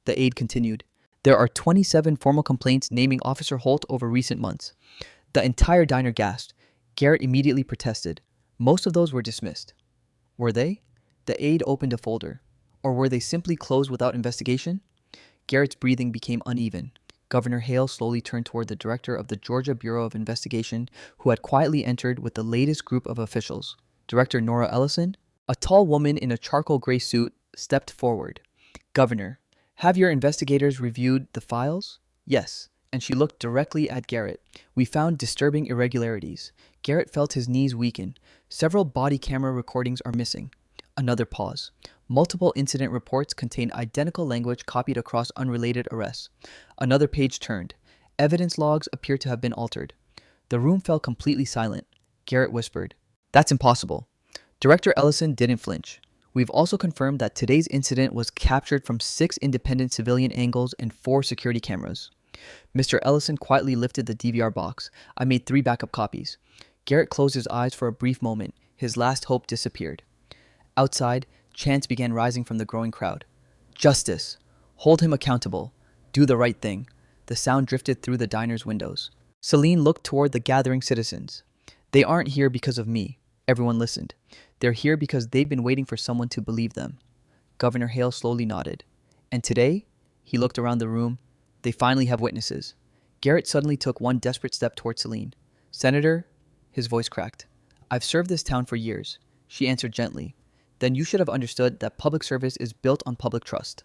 The aide continued. There are 27 formal complaints naming Officer Holt over recent months. The entire diner gasped. Garrett immediately protested. Most of those were dismissed. Were they? The aide opened a folder. Or were they simply closed without investigation? Garrett's breathing became uneven. Governor Hale slowly turned toward the director of the Georgia Bureau of Investigation, who had quietly entered with the latest group of officials. Director Nora Ellison, a tall woman in a charcoal gray suit, stepped forward. Governor, have your investigators reviewed the files? Yes. And she looked directly at Garrett. We found disturbing irregularities. Garrett felt his knees weaken. Several body camera recordings are missing. Another pause. Multiple incident reports contain identical language copied across unrelated arrests. Another page turned. Evidence logs appear to have been altered. The room fell completely silent. Garrett whispered, "That's impossible." Director Ellison didn't flinch. We've also confirmed that today's incident was captured from 6 independent civilian angles and 4 security cameras. Mr. Ellison quietly lifted the DVR box. I made 3 backup copies. Garrett closed his eyes for a brief moment. His last hope disappeared. Outside, chants began rising from the growing crowd. Justice! Hold him accountable! Do the right thing! The sound drifted through the diner's windows. Celine looked toward the gathering citizens. They aren't here because of me. Everyone listened. They're here because they've been waiting for someone to believe them. Governor Hale slowly nodded. And today, he looked around the room, they finally have witnesses. Garrett suddenly took one desperate step toward Celine. Senator, his voice cracked. I've served this town for years. She answered gently. Then you should have understood that public service is built on public trust.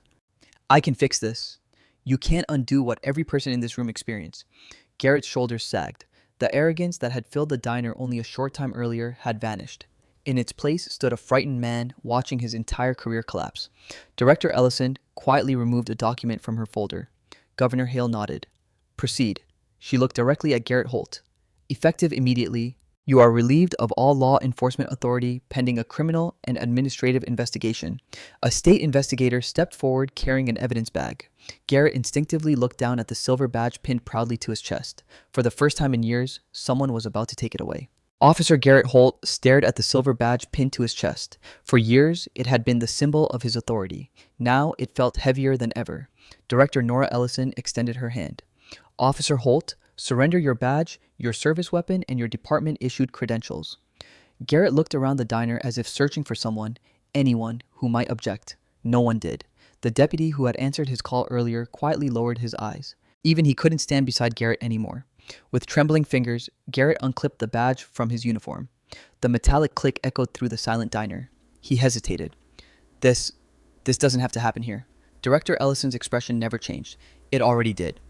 I can fix this. You can't undo what every person in this room experienced. Garrett's shoulders sagged. The arrogance that had filled the diner only a short time earlier had vanished. In its place stood a frightened man watching his entire career collapse. Director Ellison quietly removed a document from her folder. Governor Hale nodded. Proceed. She looked directly at Garrett Holt. Effective immediately, you are relieved of all law enforcement authority pending a criminal and administrative investigation. A state investigator stepped forward carrying an evidence bag. Garrett instinctively looked down at the silver badge pinned proudly to his chest. For the first time in years, someone was about to take it away. Officer Garrett Holt stared at the silver badge pinned to his chest. For years, it had been the symbol of his authority. Now it felt heavier than ever. Director Nora Ellison extended her hand. Officer Holt, surrender your badge, your service weapon, and your department-issued credentials. Garrett looked around the diner as if searching for someone, anyone, who might object. No one did. The deputy who had answered his call earlier quietly lowered his eyes. Even he couldn't stand beside Garrett anymore. With trembling fingers, Garrett unclipped the badge from his uniform. The metallic click echoed through the silent diner. He hesitated. This doesn't have to happen here. Director Ellison's expression never changed. It already did.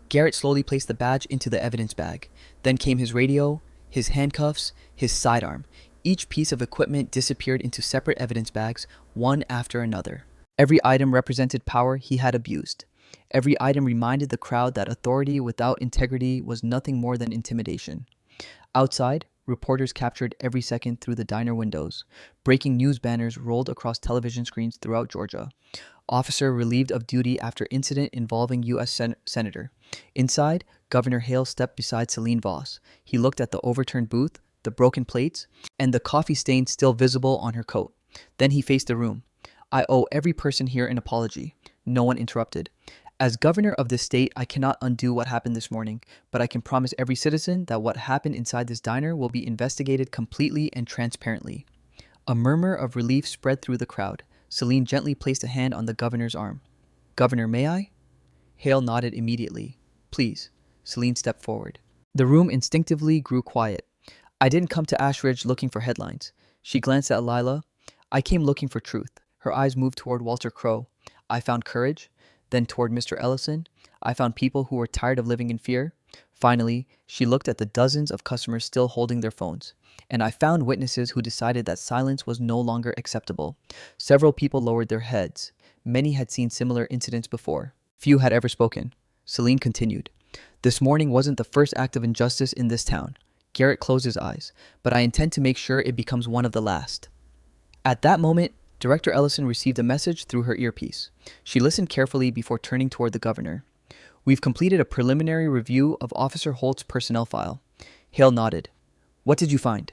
Garrett slowly placed the badge into the evidence bag. Then came his radio, his handcuffs, his sidearm. Each piece of equipment disappeared into separate evidence bags, one after another. Every item represented power he had abused. Every item reminded the crowd that authority without integrity was nothing more than intimidation. Outside, reporters captured every second through the diner windows. Breaking news banners rolled across television screens throughout Georgia. Officer relieved of duty after incident involving U.S. Senator. Inside, Governor Hale stepped beside Celine Voss. He looked at the overturned booth, the broken plates, and the coffee stain still visible on her coat. Then he faced the room. I owe every person here an apology. No one interrupted. As governor of this state, I cannot undo what happened this morning, but I can promise every citizen that what happened inside this diner will be investigated completely and transparently. A murmur of relief spread through the crowd. Celine gently placed a hand on the governor's arm. Governor, may I? Hale nodded immediately. Please. Celine stepped forward. The room instinctively grew quiet. I didn't come to Ashridge looking for headlines. She glanced at Lila. I came looking for truth. Her eyes moved toward Walter Crowe. I found courage. Then toward Mr. Ellison. I found people who were tired of living in fear. Finally, she looked at the dozens of customers still holding their phones. And I found witnesses who decided that silence was no longer acceptable. Several people lowered their heads. Many had seen similar incidents before. Few had ever spoken. Celine continued. This morning wasn't the first act of injustice in this town. Garrett closed his eyes. But I intend to make sure it becomes one of the last. At that moment, Director Ellison received a message through her earpiece. She listened carefully before turning toward the governor. We've completed a preliminary review of Officer Holt's personnel file. Hale nodded. What did you find?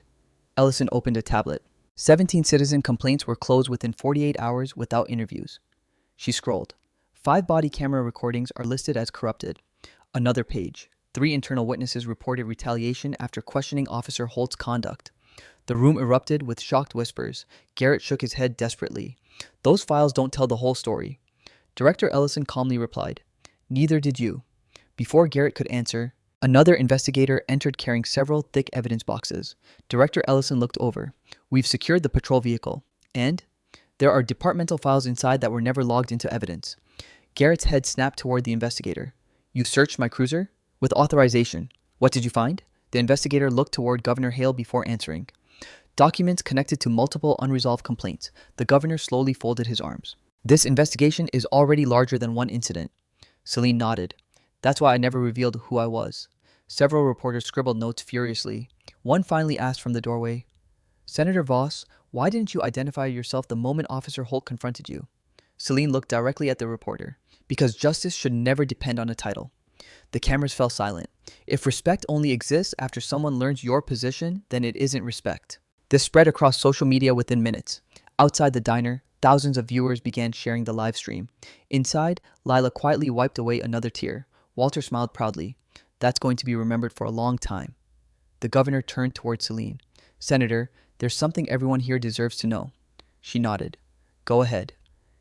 Ellison opened a tablet. 17 citizen complaints were closed within 48 hours without interviews. She scrolled. 5 body camera recordings are listed as corrupted. Another page. 3 internal witnesses reported retaliation after questioning Officer Holt's conduct. The room erupted with shocked whispers. Garrett shook his head desperately. Those files don't tell the whole story. Director Ellison calmly replied, Neither did you. Before Garrett could answer, another investigator entered carrying several thick evidence boxes. Director Ellison looked over. We've secured the patrol vehicle. And? There are departmental files inside that were never logged into evidence. Garrett's head snapped toward the investigator. You searched my cruiser? With authorization. What did you find? The investigator looked toward Governor Hale before answering. Documents connected to multiple unresolved complaints. The governor slowly folded his arms. This investigation is already larger than one incident. Celine nodded. That's why I never revealed who I was. Several reporters scribbled notes furiously. One finally asked from the doorway, Senator Voss, why didn't you identify yourself the moment Officer Holt confronted you? Celine looked directly at the reporter. Because justice should never depend on a title. The cameras fell silent. If respect only exists after someone learns your position, then it isn't respect. This spread across social media within minutes. Outside the diner, thousands of viewers began sharing the live stream. Inside, Lila quietly wiped away another tear. Walter smiled proudly. That's going to be remembered for a long time. The governor turned toward Celine. Senator, there's something everyone here deserves to know. She nodded. Go ahead.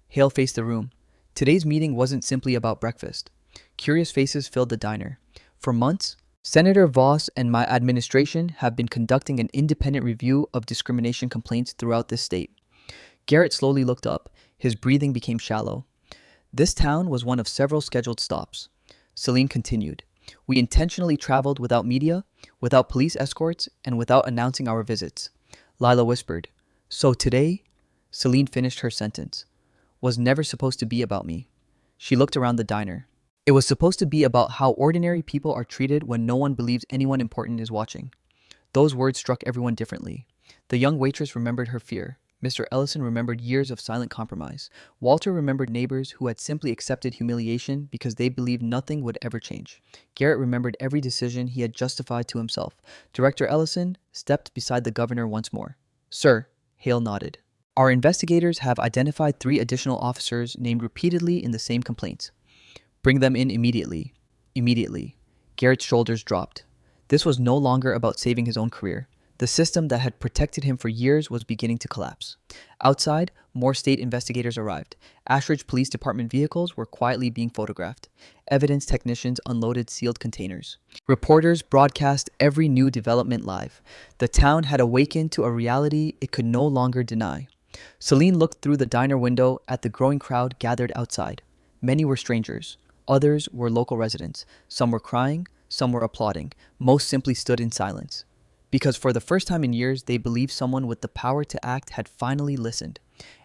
Hale faced the room. Today's meeting wasn't simply about breakfast. Curious faces filled the diner. For months, Senator Voss and my administration have been conducting an independent review of discrimination complaints throughout this state. Garrett slowly looked up. His breathing became shallow. This town was one of several scheduled stops. Celine continued. We intentionally traveled without media, without police escorts, and without announcing our visits. Lila whispered. So today, Celine finished her sentence, was never supposed to be about me. She looked around the diner. It was supposed to be about how ordinary people are treated when no one believes anyone important is watching. Those words struck everyone differently. The young waitress remembered her fear. Mr. Ellison remembered years of silent compromise. Walter remembered neighbors who had simply accepted humiliation because they believed nothing would ever change. Garrett remembered every decision he had justified to himself. Director Ellison stepped beside the governor once more. Sir, Hale nodded. Our investigators have identified 3 additional officers named repeatedly in the same complaints. Bring them in immediately. Immediately. Garrett's shoulders dropped. This was no longer about saving his own career. The system that had protected him for years was beginning to collapse. Outside, more state investigators arrived. Ashridge Police Department vehicles were quietly being photographed. Evidence technicians unloaded sealed containers. Reporters broadcast every new development live. The town had awakened to a reality it could no longer deny. Celine looked through the diner window at the growing crowd gathered outside. Many were strangers. Others were local residents. Some were crying, some were applauding. Most simply stood in silence. Because for the first time in years, they believed someone with the power to act had finally listened.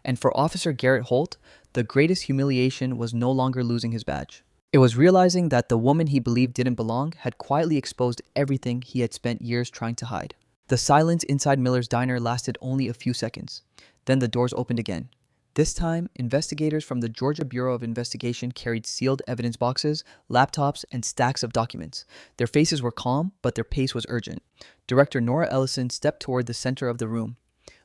And for Officer Garrett Holt, the greatest humiliation was no longer losing his badge. It was realizing that the woman he believed didn't belong had quietly exposed everything he had spent years trying to hide. The silence inside Miller's diner lasted only a few seconds. Then the doors opened again. This time, investigators from the Georgia Bureau of Investigation carried sealed evidence boxes, laptops, and stacks of documents. Their faces were calm, but their pace was urgent. Director Nora Ellison stepped toward the center of the room.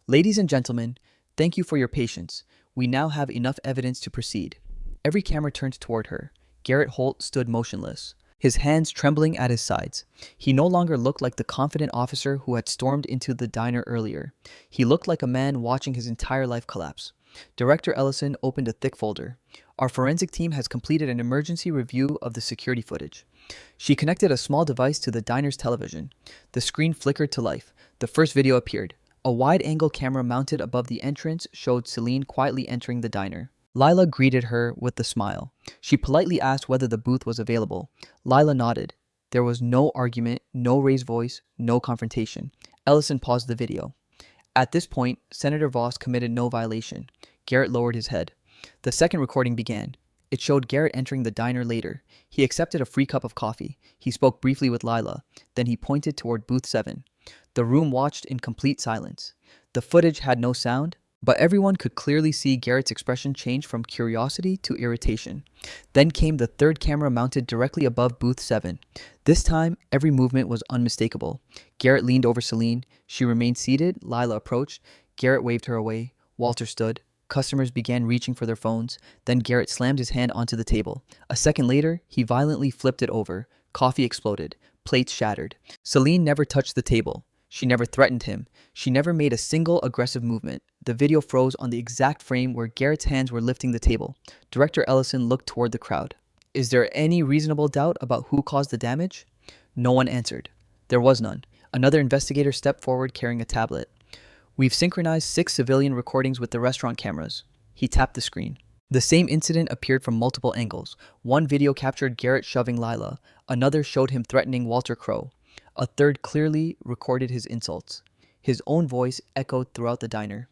Ladies and gentlemen, thank you for your patience. We now have enough evidence to proceed. Every camera turned toward her. Garrett Holt stood motionless, his hands trembling at his sides. He no longer looked like the confident officer who had stormed into the diner earlier. He looked like a man watching his entire life collapse. Director Ellison opened a thick folder. Our forensic team has completed an emergency review of the security footage. She connected a small device to the diner's television. The screen flickered to life. The first video appeared. A wide-angle camera mounted above the entrance showed Celine quietly entering the diner. Lila greeted her with a smile. She politely asked whether the booth was available. Lila nodded. There was no argument, no raised voice, no confrontation. Ellison paused the video. At this point, Senator Voss committed no violation. Garrett lowered his head. The second recording began. It showed Garrett entering the diner later. He accepted a free cup of coffee. He spoke briefly with Lila. Then he pointed toward booth 7. The room watched in complete silence. The footage had no sound, But everyone could clearly see Garrett's expression change from curiosity to irritation. Then came the third camera mounted directly above booth 7. This time, every movement was unmistakable. Garrett leaned over Celine. She remained seated. Lila approached. Garrett waved her away. Walter stood. Customers began reaching for their phones. Then Garrett slammed his hand onto the table. A second later, he violently flipped it over. Coffee exploded. Plates shattered. Celine never touched the table. She never threatened him. She never made a single aggressive movement. The video froze on the exact frame where Garrett's hands were lifting the table. Director Ellison looked toward the crowd. Is there any reasonable doubt about who caused the damage? No one answered. There was none. Another investigator stepped forward carrying a tablet. We've synchronized 6 civilian recordings with the restaurant cameras. He tapped the screen. The same incident appeared from multiple angles. One video captured Garrett shoving Lila. Another showed him threatening Walter Crowe. A third clearly recorded his insults. His own voice echoed throughout the diner.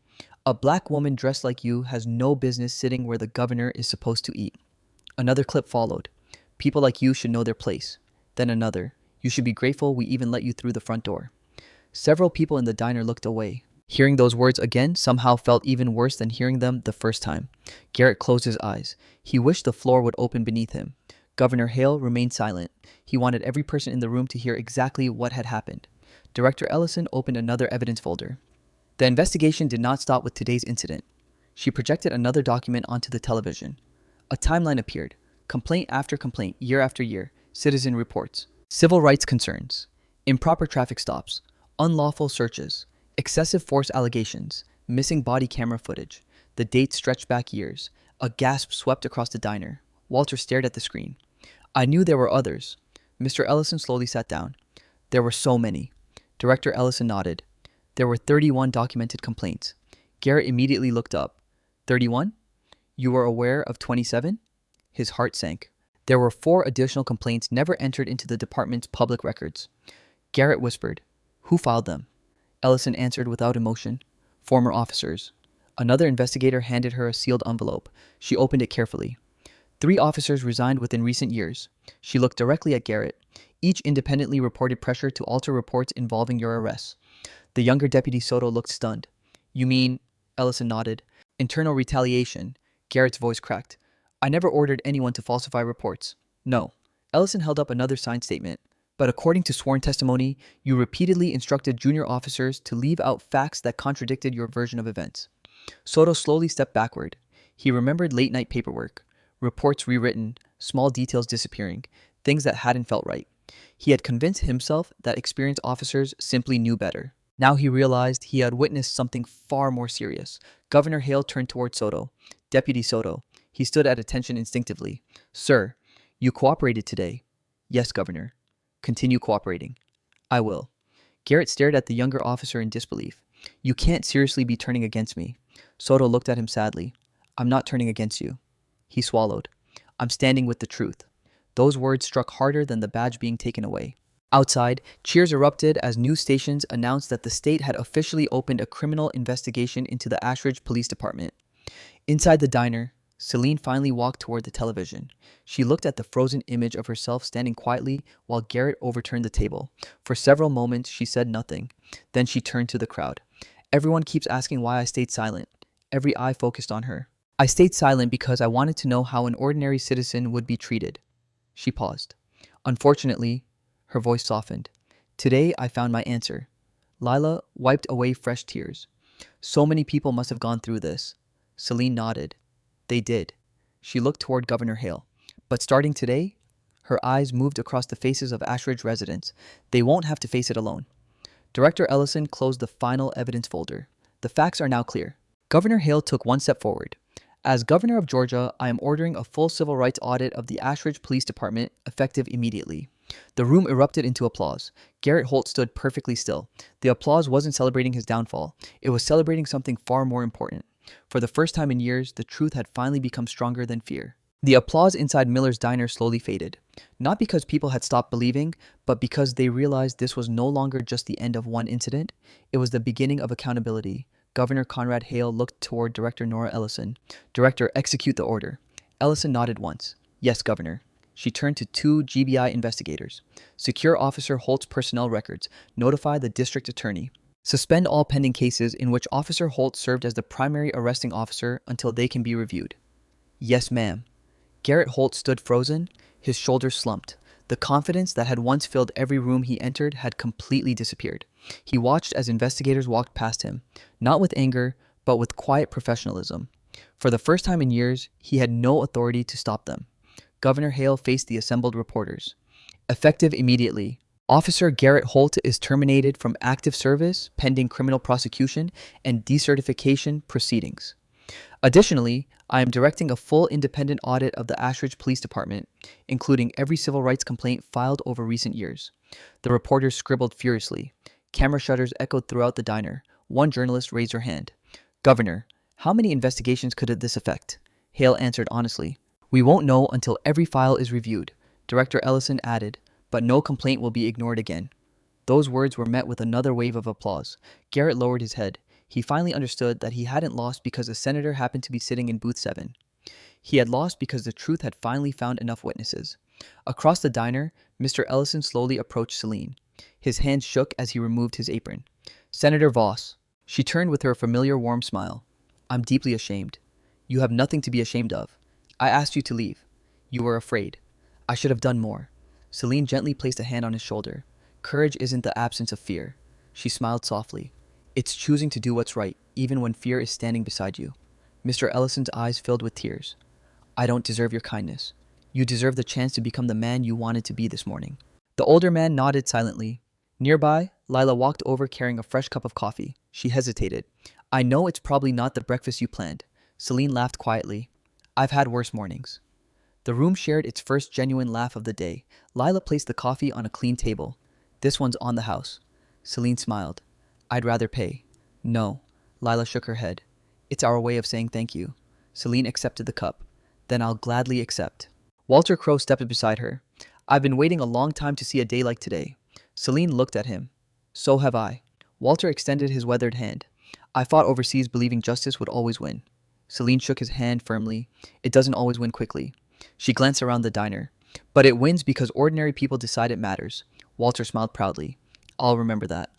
A black woman dressed like you has no business sitting where the governor is supposed to eat. Another clip followed. People like you should know their place. Then another. You should be grateful we even let you through the front door. Several people in the diner looked away. Hearing those words again somehow felt even worse than hearing them the first time. Garrett closed his eyes. He wished the floor would open beneath him. Governor Hale remained silent. He wanted every person in the room to hear exactly what had happened. Director Ellison opened another evidence folder. The investigation did not stop with today's incident. She projected another document onto the television. A timeline appeared. Complaint after complaint, year after year. Citizen reports. Civil rights concerns. Improper traffic stops. Unlawful searches. Excessive force allegations. Missing body camera footage. The dates stretched back years. A gasp swept across the diner. Walter stared at the screen. I knew there were others. Mr. Ellison slowly sat down. There were so many. Director Ellison nodded. There were 31 documented complaints. Garrett immediately looked up. 31? You were aware of 27? His heart sank. There were 4 additional complaints never entered into the department's public records. Garrett whispered, Who filed them? Ellison answered without emotion, Former officers. Another investigator handed her a sealed envelope. She opened it carefully. 3 officers resigned within recent years. She looked directly at Garrett. Each independently reported pressure to alter reports involving your arrests. The younger Deputy Soto looked stunned. You mean, Ellison nodded, internal retaliation. Garrett's voice cracked. I never ordered anyone to falsify reports. No. Ellison held up another signed statement. But according to sworn testimony, you repeatedly instructed junior officers to leave out facts that contradicted your version of events. Soto slowly stepped backward. He remembered late-night paperwork, reports rewritten, small details disappearing, things that hadn't felt right. He had convinced himself that experienced officers simply knew better. Now he realized he had witnessed something far more serious. Governor Hale turned toward Soto. Deputy Soto. He stood at attention instinctively. Sir, you cooperated today. Yes, Governor. Continue cooperating. I will. Garrett stared at the younger officer in disbelief. You can't seriously be turning against me. Soto looked at him sadly. I'm not turning against you. He swallowed. I'm standing with the truth. Those words struck harder than the badge being taken away. Outside, cheers erupted as news stations announced that the state had officially opened a criminal investigation into the Ashridge Police Department. Inside the diner, Celine finally walked toward the television. She looked at the frozen image of herself standing quietly while Garrett overturned the table. For several moments, she said nothing. Then she turned to the crowd. Everyone keeps asking why I stayed silent. Every eye focused on her. I stayed silent because I wanted to know how an ordinary citizen would be treated. She paused. Unfortunately, her voice softened. Today, I found my answer. Lila wiped away fresh tears. So many people must have gone through this. Celine nodded. They did. She looked toward Governor Hale. But starting today, her eyes moved across the faces of Ashridge residents. They won't have to face it alone. Director Ellison closed the final evidence folder. The facts are now clear. Governor Hale took one step forward. As governor of Georgia, I am ordering a full civil rights audit of the Ashridge Police Department, effective immediately. The room erupted into applause. Garrett Holt stood perfectly still. The applause wasn't celebrating his downfall. It was celebrating something far more important. For the first time in years, the truth had finally become stronger than fear. The applause inside Miller's diner slowly faded. Not because people had stopped believing, but because they realized this was no longer just the end of one incident. It was the beginning of accountability. Governor Conrad Hale looked toward Director Nora Ellison. Director, execute the order. Ellison nodded once. Yes, Governor. She turned to 2 GBI investigators. Secure Officer Holt's personnel records. Notify the district attorney. Suspend all pending cases in which Officer Holt served as the primary arresting officer until they can be reviewed. Yes, ma'am. Garrett Holt stood frozen, his shoulders slumped. The confidence that had once filled every room he entered had completely disappeared. He watched as investigators walked past him, not with anger, but with quiet professionalism. For the first time in years, he had no authority to stop them. Governor Hale faced the assembled reporters. Effective immediately, Officer Garrett Holt is terminated from active service pending criminal prosecution and decertification proceedings. Additionally, I am directing a full independent audit of the Ashridge Police Department, including every civil rights complaint filed over recent years. The reporters scribbled furiously. Camera shutters echoed throughout the diner. One journalist raised her hand. Governor, how many investigations could this affect? Hale answered honestly. We won't know until every file is reviewed. Director Ellison added, but no complaint will be ignored again. Those words were met with another wave of applause. Garrett lowered his head. He finally understood that he hadn't lost because a senator happened to be sitting in booth 7. He had lost because the truth had finally found enough witnesses. Across the diner, Mr. Ellison slowly approached Celine. His hands shook as he removed his apron. Senator Voss. She turned with her familiar warm smile. I'm deeply ashamed. You have nothing to be ashamed of. I asked you to leave. You were afraid. I should have done more. Celine gently placed a hand on his shoulder. Courage isn't the absence of fear. She smiled softly. It's choosing to do what's right, even when fear is standing beside you. Mr. Ellison's eyes filled with tears. I don't deserve your kindness. You deserve the chance to become the man you wanted to be this morning. The older man nodded silently. Nearby, Lila walked over carrying a fresh cup of coffee. She hesitated. I know it's probably not the breakfast you planned. Celine laughed quietly. I've had worse mornings. The room shared its first genuine laugh of the day. Lila placed the coffee on a clean table. This one's on the house. Celine smiled. I'd rather pay. No. Lila shook her head. It's our way of saying thank you. Celine accepted the cup. Then I'll gladly accept. Walter Crowe stepped beside her. I've been waiting a long time to see a day like today. Celine looked at him. So have I. Walter extended his weathered hand. I fought overseas believing justice would always win. Celine shook his hand firmly. It doesn't always win quickly. She glanced around the diner. But it wins because ordinary people decide it matters. Walter smiled proudly. I'll remember that.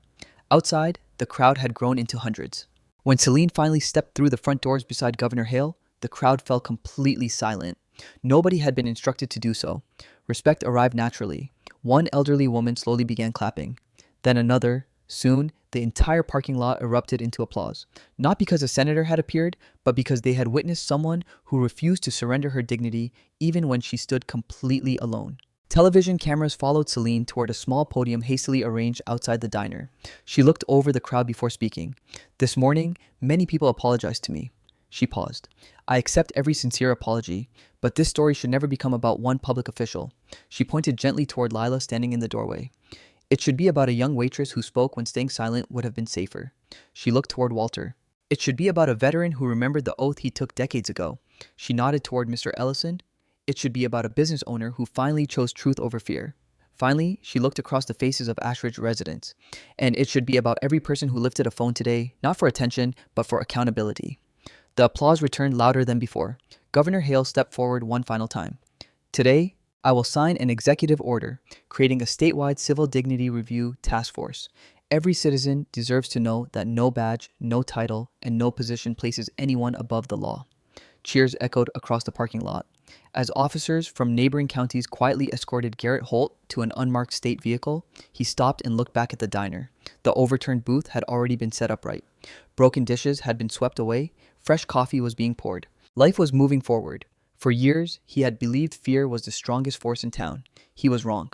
Outside, the crowd had grown into hundreds. When Celine finally stepped through the front doors beside Governor Hale, the crowd fell completely silent. Nobody had been instructed to do so. Respect arrived naturally. One elderly woman slowly began clapping. Then another. Soon, the entire parking lot erupted into applause. Not because a senator had appeared, but because they had witnessed someone who refused to surrender her dignity even when she stood completely alone. Television cameras followed Celine toward a small podium hastily arranged outside the diner. She looked over the crowd before speaking. This morning, many people apologized to me. She paused. I accept every sincere apology, but this story should never become about one public official. She pointed gently toward Lila standing in the doorway. It should be about a young waitress who spoke when staying silent would have been safer. She looked toward Walter. It should be about a veteran who remembered the oath he took decades ago. She nodded toward Mr. Ellison. It should be about a business owner who finally chose truth over fear. Finally, she looked across the faces of Ashridge residents. And it should be about every person who lifted a phone today, not for attention, but for accountability. The applause returned louder than before. Governor Hale stepped forward one final time. Today, I will sign an executive order creating a statewide civil dignity review task force. Every citizen deserves to know that no badge, no title, and no position places anyone above the law. Cheers echoed across the parking lot. As officers from neighboring counties quietly escorted Garrett Holt to an unmarked state vehicle, he stopped and looked back at the diner. The overturned booth had already been set upright. Broken dishes had been swept away. Fresh coffee was being poured. Life was moving forward. For years, he had believed fear was the strongest force in town. He was wrong.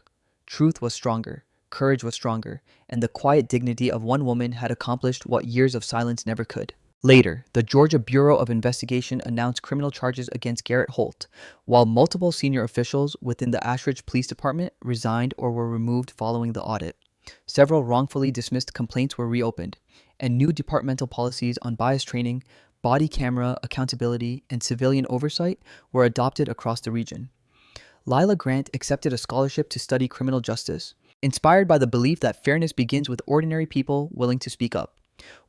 Truth was stronger. Courage was stronger. And the quiet dignity of one woman had accomplished what years of silence never could. Later, the Georgia Bureau of Investigation announced criminal charges against Garrett Holt, while multiple senior officials within the Ashridge Police Department resigned or were removed following the audit. Several wrongfully dismissed complaints were reopened, and new departmental policies on bias training, body camera accountability, and civilian oversight were adopted across the region. Lila Grant accepted a scholarship to study criminal justice, inspired by the belief that fairness begins with ordinary people willing to speak up.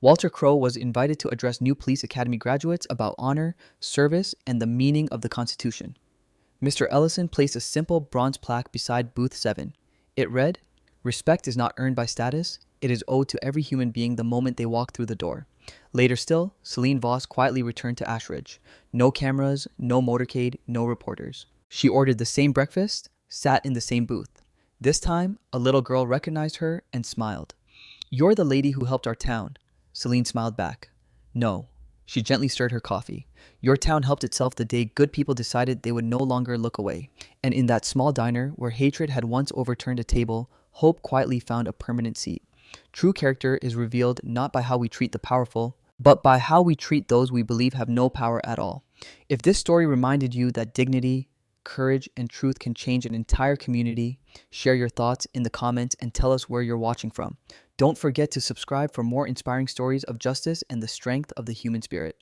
Walter Crowe was invited to address new police academy graduates about honor, service, and the meaning of the Constitution. Mr. Ellison placed a simple bronze plaque beside booth 7. It read, "Respect is not earned by status, it is owed to every human being the moment they walk through the door. Later still, Celine Voss quietly returned to Ashridge. No cameras, no motorcade, no reporters. She ordered the same breakfast, sat in the same booth. This time, a little girl recognized her and smiled. "You're the lady who helped our town." Celine smiled back. "No." She gently stirred her coffee. "Your town helped itself the day good people decided they would no longer look away. And in that small diner where hatred had once overturned a table, hope quietly found a permanent seat." True character is revealed not by how we treat the powerful, but by how we treat those we believe have no power at all. If this story reminded you that dignity, courage, and truth can change an entire community, share your thoughts in the comments and tell us where you're watching from. Don't forget to subscribe for more inspiring stories of justice and the strength of the human spirit.